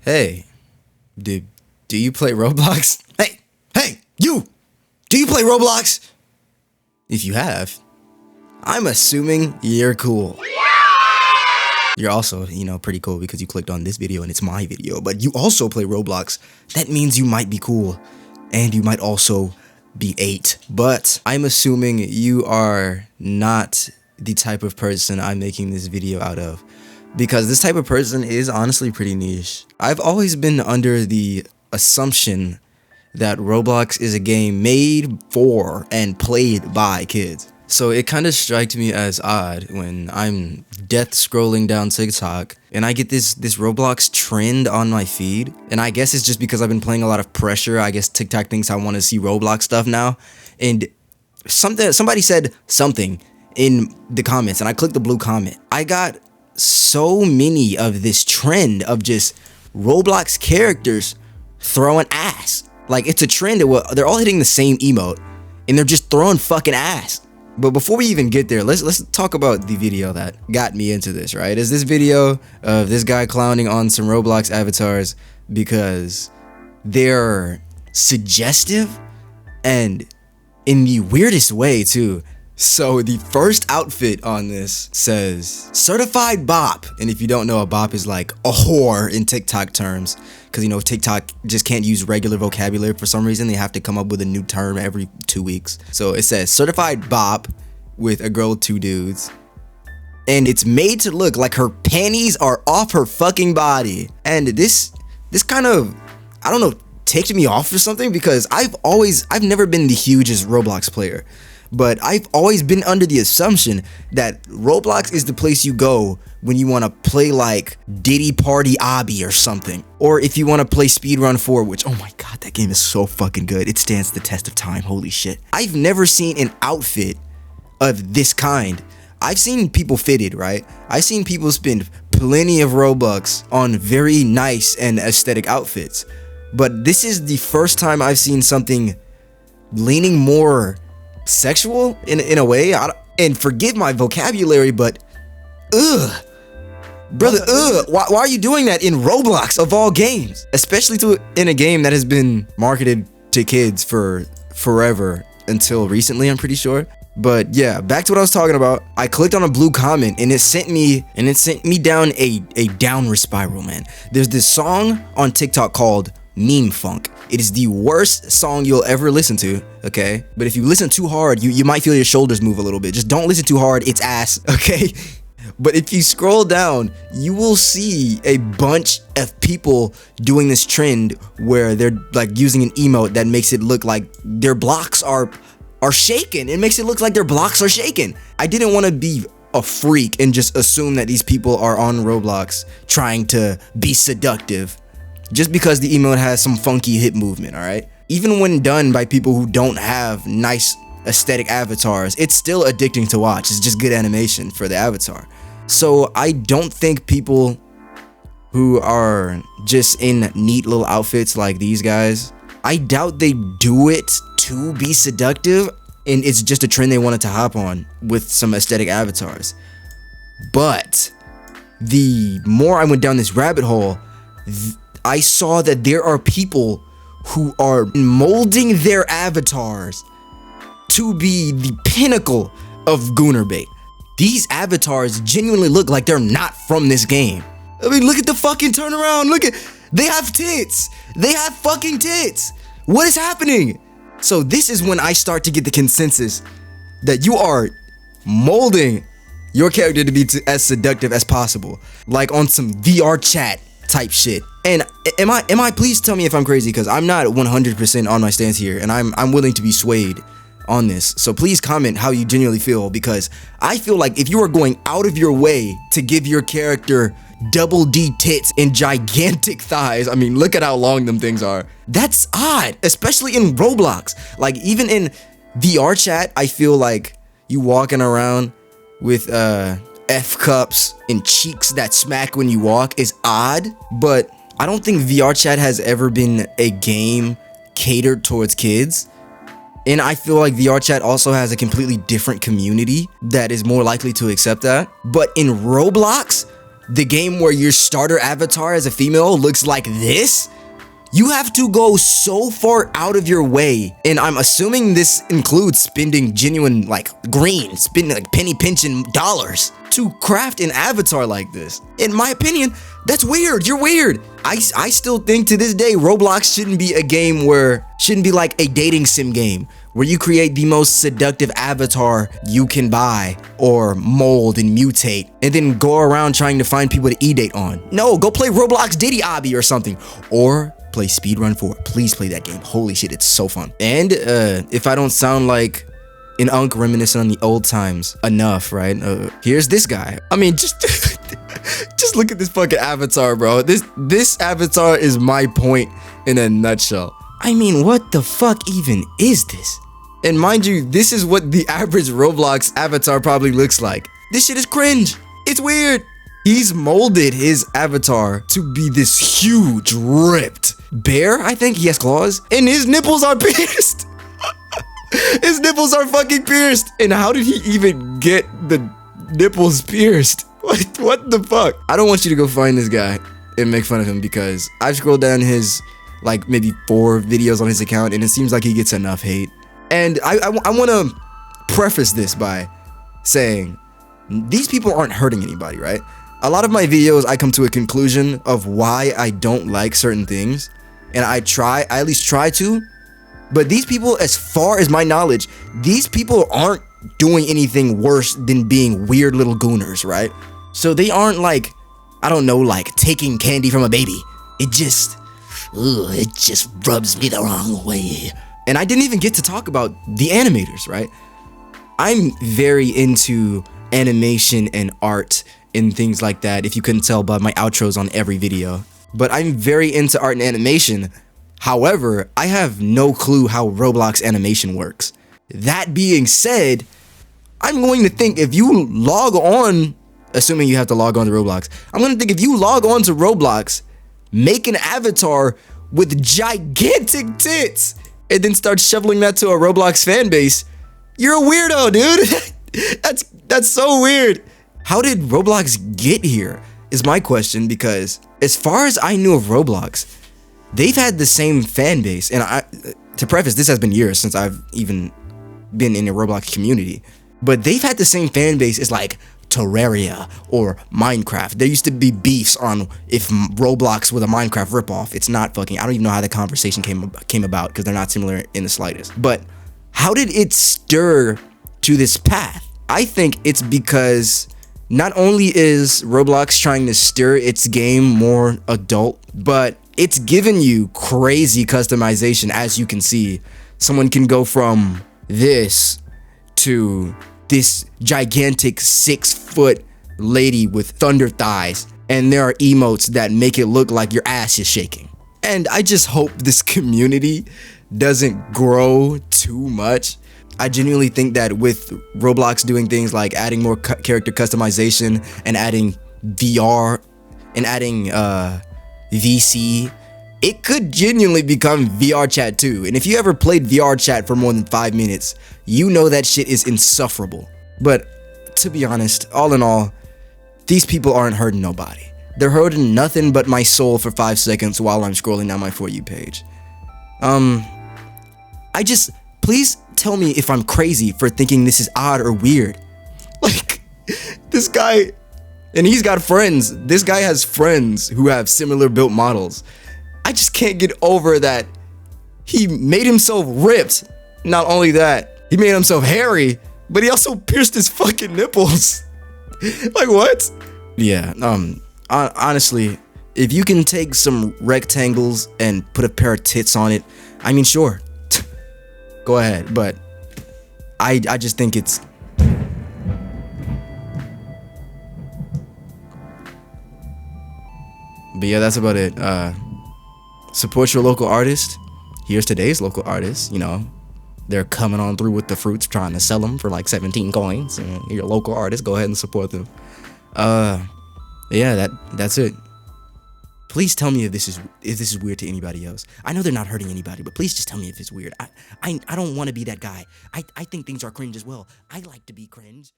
Hey, do you play Roblox? Hey, you! Do you play Roblox? If you have, I'm assuming you're cool. You're also, pretty cool because you clicked on this video and it's my video, but you also play Roblox. That means you might be cool, and you might also be 8. But I'm assuming you are not the type of person I'm making this video out of, because this type of person is honestly pretty niche. I've always been under the assumption that Roblox is a game made for and played by kids. So it kind of struck me as odd when I'm death scrolling down TikTok and I get this Roblox trend on my feed. And I guess it's just because I've been playing a lot of pressure. I guess TikTok thinks I want to see Roblox stuff now. And somebody said something in the comments and I clicked the blue comment. I got so many of this trend of just Roblox characters throwing ass. Like, it's a trend that they're all hitting the same emote and they're just throwing fucking ass. But before we even get there, let's talk about the video that got me into this, right? Is this video of this guy clowning on some Roblox avatars because they're suggestive and in the weirdest way too. So the first outfit on this says certified bop, and if you don't know, a bop is like a whore in TikTok terms, because TikTok just can't use regular vocabulary for some reason. They have to come up with a new term every 2 weeks. So it says certified bop with a girl, 2 dudes, and it's made to look like her panties are off her fucking body. And this kind of, I don't know, ticked me off or something, because I've never been the hugest Roblox player. But I've always been under the assumption that Roblox is the place you go when you want to play like Diddy Party Obby or something. Or if you want to play Speedrun 4, which, oh my god, that game is so fucking good. It stands the test of time, holy shit. I've never seen an outfit of this kind. I've seen people fitted, right? I've seen people spend plenty of Robux on very nice and aesthetic outfits. But this is the first time I've seen something leaning more sexual in a way. And forgive my vocabulary, but brother, why are you doing that in Roblox of all games, especially in a game that has been marketed to kids for forever until recently, I'm pretty sure. But yeah, back to what I was talking about. I clicked on a blue comment and it sent me down a downward spiral, man. There's this song on TikTok called Meme Funk. It is the worst song you'll ever listen to, okay? But if you listen too hard, you might feel your shoulders move a little bit. Just don't listen too hard, it's ass, okay? But if you scroll down, you will see a bunch of people doing this trend where they're like using an emote that makes it look like their blocks are shaking. It makes it look like their blocks are shaking. I didn't want to be a freak and just assume that these people are on Roblox trying to be seductive just because the emote has some funky hip movement, all right? Even when done by people who don't have nice aesthetic avatars, it's still addicting to watch. It's just good animation for the avatar. So I don't think people who are just in neat little outfits like these guys, I doubt they do it to be seductive, and it's just a trend they wanted to hop on with some aesthetic avatars. But the more I went down this rabbit hole, I saw that there are people who are molding their avatars to be the pinnacle of gooner bait. These avatars genuinely look like they're not from this game. I mean, look at the fucking turnaround. They have tits. They have fucking tits. What is happening? So this is when I start to get the consensus that you are molding your character to be as seductive as possible, like on some VR chat type shit. And am I please tell me if I'm crazy, because I'm not 100% on my stance here, and I'm willing to be swayed on this. So please comment how you genuinely feel, because I feel like if you are going out of your way to give your character double D tits and gigantic thighs, I mean, look at how long them things are. That's odd, especially in Roblox. Like, even in VR chat, I feel like you walking around with F cups and cheeks that smack when you walk is odd, but I don't think VR chat has ever been a game catered towards kids. And I feel like VR chat also has a completely different community that is more likely to accept that. But in Roblox, the game where your starter avatar as a female looks like this? You have to go so far out of your way, and I'm assuming this includes spending genuine, like, green, spending, like, penny pinching dollars to craft an avatar like this. In my opinion, that's weird. You're weird. I still think to this day, Roblox shouldn't be a game shouldn't be like a dating sim game where you create the most seductive avatar you can buy or mold and mutate and then go around trying to find people to e-date on. No, go play Roblox Diddy Obby or something, or play Speedrun 4. Please play that game. Holy shit, it's so fun. And if I don't sound like an unk reminiscent on the old times enough, right? Here's this guy. I mean, just just look at this fucking avatar, bro. This avatar is my point in a nutshell. I mean, what the fuck even is this? And mind you, this is what the average Roblox avatar probably looks like. This shit is cringe. It's weird. He's molded his avatar to be this huge, ripped bear. I think he has claws, and his nipples are pierced. His nipples are fucking pierced. And how did he even get the nipples pierced? What the fuck? I don't want you to go find this guy and make fun of him, because I've scrolled down his, like, maybe 4 videos on his account, and it seems like he gets enough hate. And I want to preface this by saying, these people aren't hurting anybody, right? A lot of my videos, I come to a conclusion of why I don't like certain things, and I at least try to. But these people, as far as my knowledge, these people aren't doing anything worse than being weird little gooners, right? So they aren't, like, I don't know, like taking candy from a baby. It just rubs me the wrong way. And I didn't even get to talk about the animators, right? I'm very into animation and art and things like that, if you couldn't tell by my outros on every video. But I'm very into art and animation. However, I have no clue how Roblox animation works. That being said, I'm going to think if you log on, assuming you have to log on to Roblox, I'm going to think if you log on to Roblox, make an avatar with gigantic tits, and then start shoveling that to a Roblox fan base, you're a weirdo, dude. That's so weird. How did Roblox get here is my question, because as far as I knew of Roblox, they've had the same fan base. And to preface, this has been years since I've even been in a Roblox community, but they've had the same fan base as like Terraria or Minecraft. There used to be beefs on if Roblox was a Minecraft ripoff. It's not fucking, I don't even know how the conversation came about, because they're not similar in the slightest. But how did it stir to this path? I think it's because not only is Roblox trying to stir its game more adult, but it's given you crazy customization. As you can see, someone can go from this to this gigantic 6-foot lady with thunder thighs, and there are emotes that make it look like your ass is shaking. And I just hope this community doesn't grow too much. I genuinely think that with Roblox doing things like adding more character customization and adding VR and adding VC, it could genuinely become VR chat too. And if you ever played VR chat for more than 5 minutes, you know that shit is insufferable. But to be honest, all in all, these people aren't hurting nobody. They're hurting nothing but my soul for 5 seconds while I'm scrolling down my For You page. Please tell me if I'm crazy for thinking this is odd or weird. Like, this guy, and he's got friends. This guy has friends who have similar built models. I just can't get over that he made himself ripped. Not only that, he made himself hairy, but he also pierced his fucking nipples. Like, what? Yeah, honestly, if you can take some rectangles and put a pair of tits on it, I mean, sure. Go ahead, but I just think it's... But yeah, that's about it. Support your local artist. Here's today's local artist, you know. They're coming on through with the fruits, trying to sell them for like 17 coins. And your local artist, go ahead and support them. Yeah, that's it. Please tell me if this is weird to anybody else. I know they're not hurting anybody, but please just tell me if it's weird. I don't want to be that guy. I think things are cringe as well. I like to be cringe.